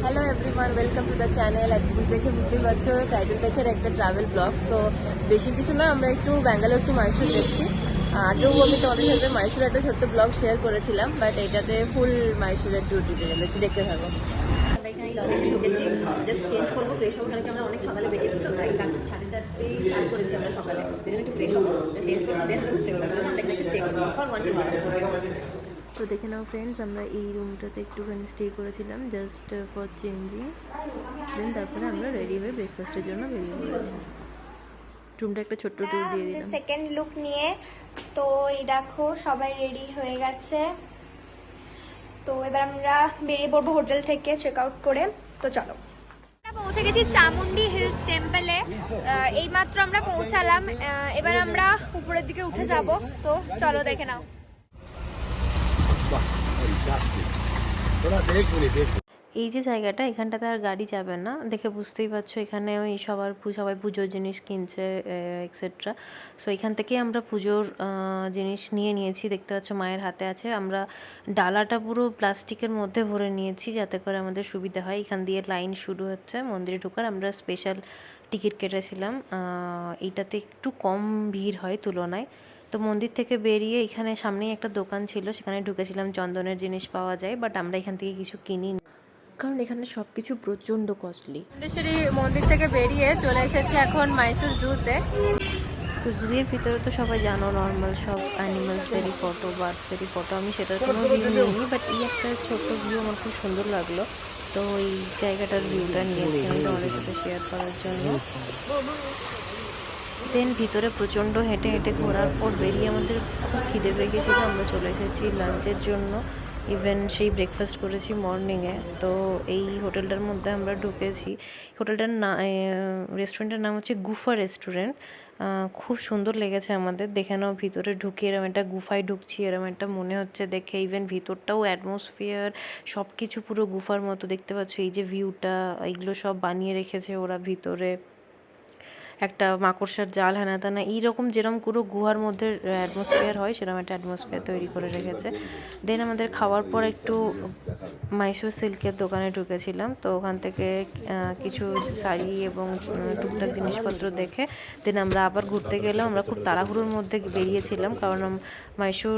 Hello everyone, welcome to the channel. দেখে বুঝতেই পারছো টাইটেল দেখে একটা ট্রাভেল ব্লগ। তো বেশি কিছু না, আমরা একটু ব্যাঙ্গালোর টু মাইসুর যাচ্ছি। আগেও আমি তোমাদের সাথে মাইসুরের একটা ছোট্ট ব্লগ শেয়ার করেছিলাম, বাট এটাতে ফুল মাইসুরের ট্যুর দিতে চলেছি, দেখতে থাকো। আমরা এখানে লজে ঢুকেছি, জাস্ট চেঞ্জ করবো, ফ্রেশ হবো, কারণ আমরা অনেক সকালে বেরিয়েছি, তো তাই 4:30 স্টার্ট করেছি আমরা সকালে। একটু ফ্রেশ হবো, চেঞ্জ করবো, দেন ঘুরতে পারছি না, আমরা এখানে একটু স্টে করছি ফর 1-2 আওয়ার্স। তো দেখে নাও ফ্রেন্ডস, আমরা এই রুমটাতে একটুখানি স্টে করেছিলাম জাস্ট ফর চেঞ্জিং। দেন তারপরে আমরা রেডি হয়ে ব্রেকফাস্টের জন্য বেরিয়ে পড়েছি। রুমটা একটা ছোট্ট ট্যুর দিয়ে দিলাম সেকেন্ড লুক নিয়ে। তো এই দেখো সবাই রেডি হয়ে গেছে, তো এবার আমরা বেরিয়ে পড়বো হোটেল থেকে চেক আউট করে। তো চলো, পৌঁছে গেছি চামুন্ডি হিলস টেম্পলে। এইমাত্র আমরা পৌঁছালাম, এবার আমরা উপরের দিকে উঠে যাব। তো চলো দেখে নাও। এই যে জায়গাটা, এখানটাতে আর গাড়ি যাবে না, দেখে বুঝতেই পারছো। এখানে ওই সবাই পুজোর জিনিস কিনছে এক্সেট্রা। সো এখান থেকেই আমরা পুজোর জিনিস নিয়েছি, দেখতে পাচ্ছ মায়ের হাতে আছে। আমরা ডালাটা পুরো প্লাস্টিকের মধ্যে ভরে নিয়েছি যাতে করে আমাদের সুবিধা হয়। এখান দিয়ে লাইন শুরু হচ্ছে মন্দিরে ঢোকার। আমরা স্পেশাল টিকিট কেটেছিলাম, এইটাতে একটু কম ভিড় হয় তুলনায়। তো মন্দির থেকে বেরিয়ে এখানে সামনেই একটা দোকান ছিল, সেখানে ঢুকেছিলাম। চন্দনের জিনিস পাওয়া যায়, বাট আমরা এখান থেকে কিছু কিনি, কারণ এখানে সব কিছু প্রচণ্ড কস্টলি। মুন্ডেশ্বরী মন্দির থেকে বেরিয়ে চলে এসেছি এখন মাইসুর জুতে। তো জুয়ের ভিতরে তো সবাই জানো নর্মাল সব অ্যানিমালসদেরই ফটো, বার্ডসদেরই ফটো। আমি সেটার কোনো ভিউ নিইনি, বাট এই একটা ছোট্ট ভিউ আমার খুব সুন্দর লাগলো। তো এই জায়গাটার ভিউটা নিয়েছি আমি তোমাদের সাথে শেয়ার করার জন্য। দেন ভিতরে প্রচণ্ড হেঁটে হেঁটে ঘোরার পর বেরিয়ে আমাদের খুব খিদে পেয়ে গেছিলো। আমরা চলে এসেছি লাঞ্চের জন্য। ইভেন সেই ব্রেকফাস্ট করেছি মর্নিংয়ে। তো এই হোটেলটার মধ্যে আমরা ঢুকেছি। হোটেলটার রেস্টুরেন্টের নাম হচ্ছে গুফা রেস্টুরেন্ট। খুব সুন্দর লেগেছে আমাদের। দেখে নাও ভিতরে ঢুকে এরম একটা গুফায় ঢুকছি, এরম একটা মনে হচ্ছে দেখে। ইভেন ভিতরটাও অ্যাটমসফিয়ার সব কিছু পুরো গুফার মতো, দেখতে পাচ্ছ। এই যে ভিউটা, এইগুলো সব বানিয়ে রেখেছে ওরা ভিতরে। একটা মাকড়সার জাল, হ্যানা ত্যানা, এইরকম যেরকম পুরো গুহার মধ্যে অ্যাটমসফিয়ার হয় সেরকম একটা অ্যাটমসফিয়ার তৈরি করে রেখেছে। দেন আমাদের খাওয়ার পর একটু মাইসুর সিল্কের দোকানে ঢুকেছিলাম। তো ওখান থেকে কিছু শাড়ি এবং টুকটাক জিনিসপত্র দেখে দেন আমরা আবার ঘুরতে গেলাম। আমরা খুব তাড়াহুড়োর মধ্যে বেরিয়েছিলাম, কারণ মাইসুর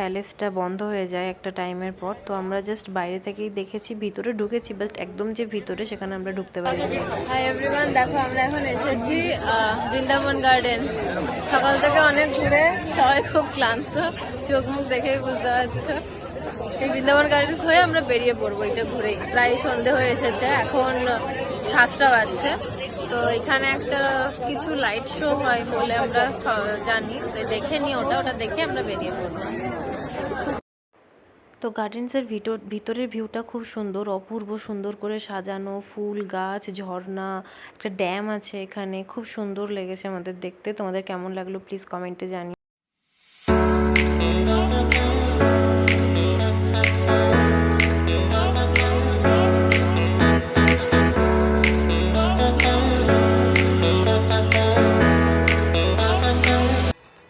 প্যালেসটা বন্ধ হয়ে যায় একটা টাইমের পর। তো আমরা জাস্ট বাইরে থেকেই দেখেছি, ভিতরে ঢুকেছি, বাট একদম যে ভিতরে সেখানে আমরা ঢুকতে পারিনি। হাই এভরিওয়ান, দেখো আমরা এখন এসেছি বৃন্দাবন গার্ডেন্স। সকাল থেকে অনেক ঘুরে সবাই খুব ক্লান্ত, চোখ মুখ দেখেই বুঝতে পারছো। এই বৃন্দাবন গার্ডেন্স হয়ে আমরা বেরিয়ে পড়বো এটা ঘুরেই। প্রায় সন্ধে হয়ে এসেছে, এখন 7টা বাজছে। তো এখানে একটা কিছু লাইট শো হয় বলে আমরা জানি, তো দেখে নিই, ওটা দেখে আমরা বেরিয়ে পড়বো। তো গার্ডেন্সের ভিতরের ভিউটা খুব সুন্দর, অপূর্ব সুন্দর করে সাজানো, ফুল গাছ, ঝর্ণা, একটা ড্যাম আছে এখানে। খুব সুন্দর লেগেছে আমাদের দেখতে। তোমাদের কেমন লাগলো প্লিজ কমেন্টে জানিও।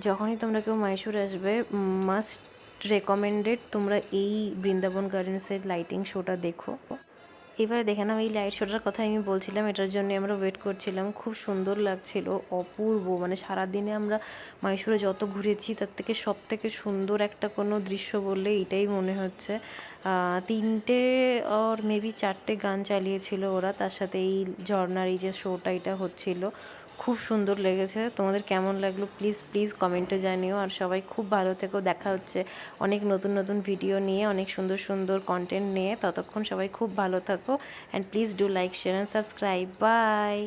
যখনই তোমরা কেউ মাইসুর আসবে, মাস্ট রেকমেন্ডেড তোমরা এই বৃন্দাবন গার্ডেন্সের লাইটিং শোটা দেখো। এবার দেখে নাও, এই লাইট শোটার কথা আমি বলছিলাম, এটার জন্য আমরা ওয়েট করছিলাম। খুব সুন্দর লাগছিল, অপূর্ব। মানে সারাদিনে আমরা মাইসুরে যত ঘুরেছি তার থেকে সব থেকে সুন্দর একটা কোনো দৃশ্য বললে এটাই মনে হচ্ছে। 3টে আর মেবি 4টে গান চালিয়েছিল ওরা, তার সাথে এই ঝর্ণার এই যে শোটা এটা হচ্ছিল। খুব সুন্দর লেগেছে। তোমাদের কেমন লাগলো প্লিজ কমেন্টে জানিও। আর সবাই খুব ভালো থেকো, দেখা হচ্ছে অনেক নতুন ভিডিও নিয়ে, অনেক সুন্দর কন্টেন্ট নিয়ে। ততক্ষণ সবাই খুব ভালো থাকো, and please do like, share and subscribe. By.